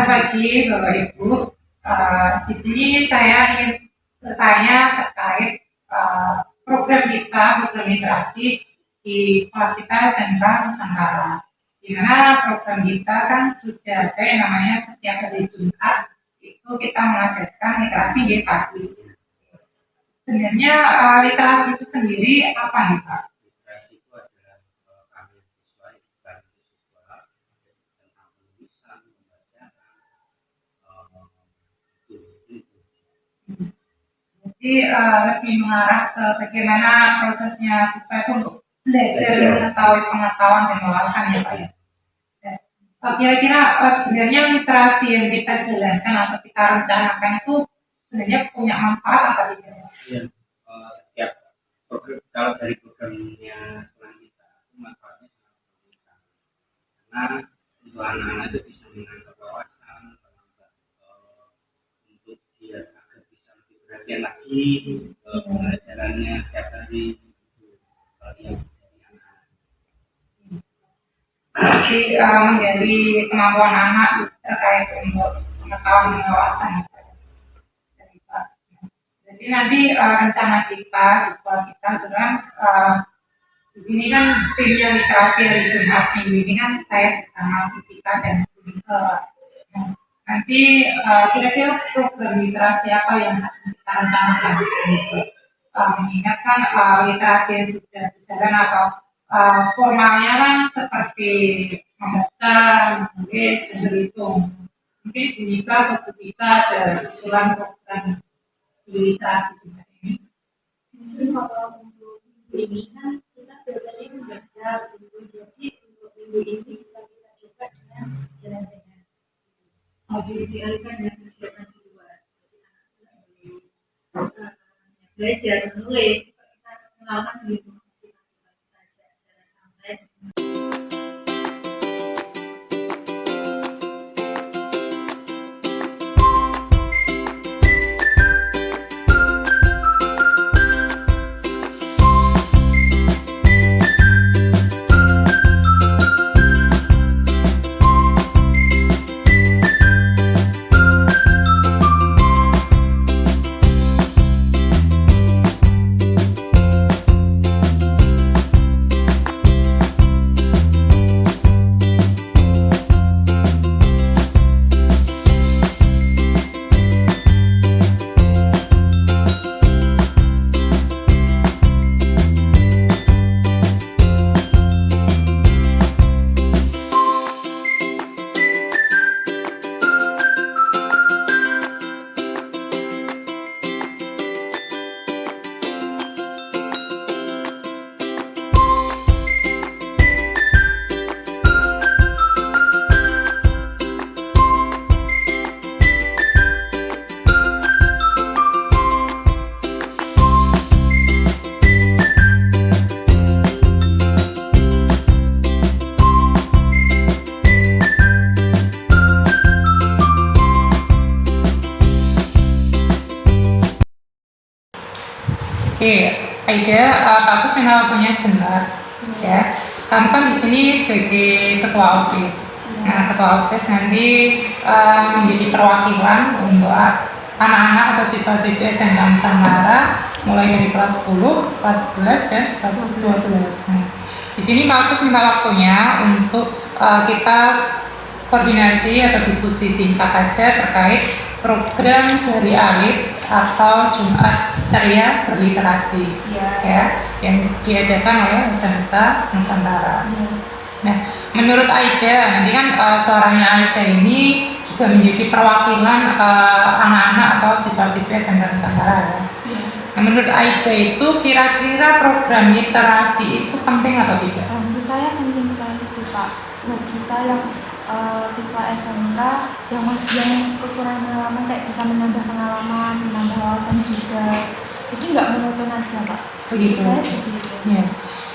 Selamat pagi Bapak Ibu. Di sini saya ingin bertanya terkait program literasi di sekolah kita SMK Nusantara. Di mana program kita kan sudah ada yang namanya setiap hari Jumat itu kita mengadakan literasi di pagi. Sebenarnya literasi itu sendiri apa nih Pak? Jadi lebih mengarah ke bagaimana prosesnya siswa itu untuk belajar mengetahui pengetahuan dan wawasan ya Pak ya. Kira-kira sebenarnya literasi yang kita jalankan atau kita rencanakan itu sebenarnya punya manfaat apa tidak? Ya, setiap program, kalau dari programnya sekolah kita itu manfaatnya sangat signifikan karena untuk anak-anak itu bisa menangkap wawasan, untuk dia agar bisa lebih perhatian lagi pembelajarannya setiap hari yang jadi menggali kemampuan anak terkait untuk pengetahuan dan wawasan. Jadi nanti rencana kita di sekolah kita adalah di sini kan timnya literasi hari Jumat minggu ini kan saya bersama Vika dan Vika. Nanti kira-kira program literasi apa yang akan kita rencanakan gitu. Mengingatkan literasi yang sudah berjalan atau formalnya kan seperti membaca, menulis, dan berhitung. Mungkin Vika atau kita ada usulan program literasi kita ini. Mungkin kalau untuk minggu ini kan kita biasanya membaca buku, jadi untuk minggu ini bisa kita coba dengan jalan-jalan. Dialihkan dengan kegiatan di luar, jadi belajar menulis, kita mengenalkan diri kita jalan santai. Oke, Aida, bagus memang waktunya sebentar, ya. Kamu kan di sini sebagai ketua OSIS. Nah, ketua OSIS nanti menjadi perwakilan untuk anak-anak atau siswa-siswi SMK Nusantara mulai dari kelas 10, kelas 11 dan kelas 12. Nah, di sini bagus minta waktunya untuk kita koordinasi atau diskusi singkat aja terkait program Jari Alit atau Jumat Ceria Berliterasi, ya, yang diadakan oleh SMK Nusantara. Nah, menurut Aida, nanti kan suaranya Aida ini juga menjadi perwakilan anak-anak atau siswa-siswi SMK Nusantara, ya. Nah, menurut Aida itu kira-kira program literasi itu penting atau tidak? Menurut saya penting sekali sih Pak. Buat kita yang siswa SMK yang kekurangan pengalaman kayak bisa menambah pengalaman, menambah wawasan juga. Jadi nggak monoton aja Pak. Begitu. Saya seperti itu. Ya.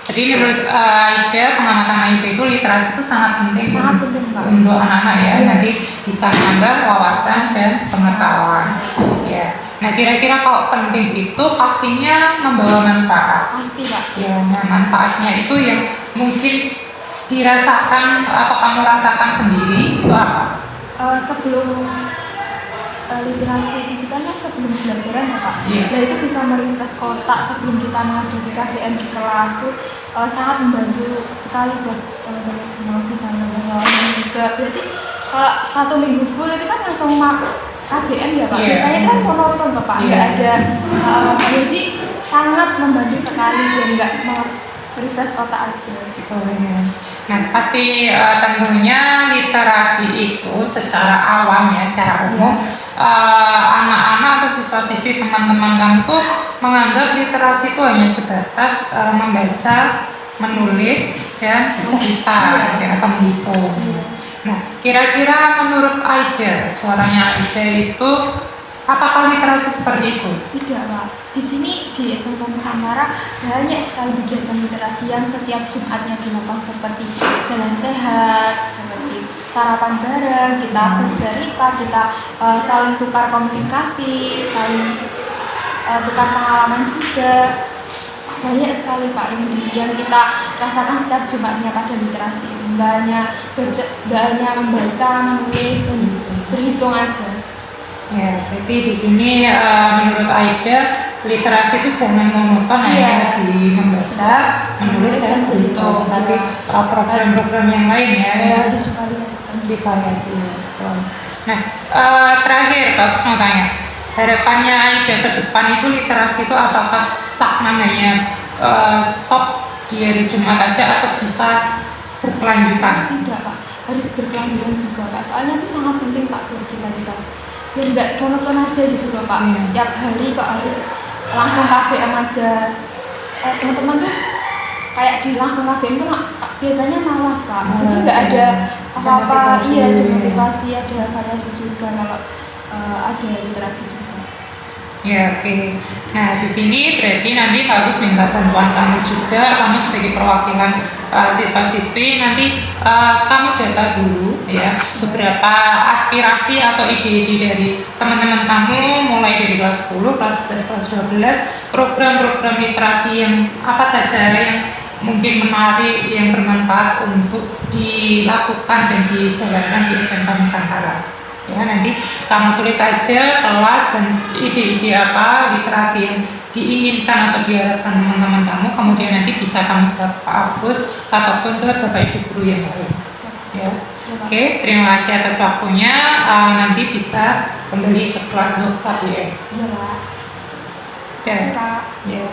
Jadi menurut Aida, pengamatan Aida itu literasi itu sangat penting, Pak, untuk anak-anak ya. Nanti bisa menambah wawasan dan pengetahuan. Ya. Nah, kira-kira kalau penting itu pastinya membawa manfaat. Pasti Pak. Ya, nah manfaatnya itu yang mungkin dirasakan atau kamu rasakan sendiri itu apa? sebelum literasi itu juga kan sebelum pembelajaran ya Pak. Iya. Nah itu bisa merefresh otak sebelum kita menghadapi KBM di kelas tuh sangat membantu sekali buat teman-teman semua bisa menghafalkan juga. Berarti kalau 1 minggu full itu kan langsung KBM ya Pak. Iya. Biasanya kan monoton tuh Pak, Iya. nggak ada jadi sangat membantu sekali dan nggak refresh otak aja. Oh, iya. Nah, pasti tentunya literasi itu secara awam ya, secara umum anak-anak atau siswa-siswi teman-teman kamu tuh menganggap literasi itu hanya sebatas membaca, menulis, dan bercerita ya, atau menghitung. Nah, kira-kira menurut Aida, suaranya Aida itu apakah literasi seperti itu? Tidak Pak. Di sini di SMK Nusantara banyak sekali kegiatan literasi yang setiap Jumatnya dilakukan seperti jalan sehat, seperti sarapan bareng, kita bercerita, kita saling tukar komunikasi, saling tukar pengalaman juga. Banyak sekali Pak yang kita rasakan setiap Jumatnya pada literasi itu. Nggak hanya membaca, menulis, dan berhitung aja. Ya, tapi di sini menurut Aida literasi itu jangan monoton Iya. di membaca, menulis dan berhitung, tapi program-program yang lain ya Harus divariasikan. divariasi. Betul. Nah, terakhir Pak, aku mau tanya, harapannya Aida ke depan itu literasi itu apakah stagnan hanya stop di hari Jumat aja atau bisa berkelanjutan? Tidak Pak, harus berkelanjutan juga Pak. Soalnya itu sangat penting Pak buat kita biar nggak monoton aja gitu loh Pak. Iya. Tiap hari kok harus langsung KBM aja. Teman-teman tuh kayak di langsung KBM tuh biasanya malas Pak. Jadi Malas, nggak ada ya. apa-apa. Ada Iya, ada motivasi. motivasi, ada variasi juga kalau ada literasi juga. Ya, oke. Nah, di sini berarti nanti Bagus minta bantuan kamu juga, kamu sebagai perwakilan siswa-siswi, nanti kamu data dulu ya beberapa aspirasi atau ide-ide dari teman-teman kamu, mulai dari kelas 10, kelas 11, kelas 12, program-program literasi yang apa saja yang mungkin menarik, yang bermanfaat untuk dilakukan dan dijalankan di SMK Nusantara. Ya, nanti kamu tulis aja kelas dan ide-ide apa literasi yang diinginkan atau diharapkan teman-teman kamu, kemudian nanti bisa kamu share ke Pak Agus ataupun ke Bapak Ibu guru yang lain. Ya. Oke, terima kasih atas waktunya. Nanti bisa kembali ke kelas KBM. Iya Pak. Ya. Terima kasih, Kak. Ya.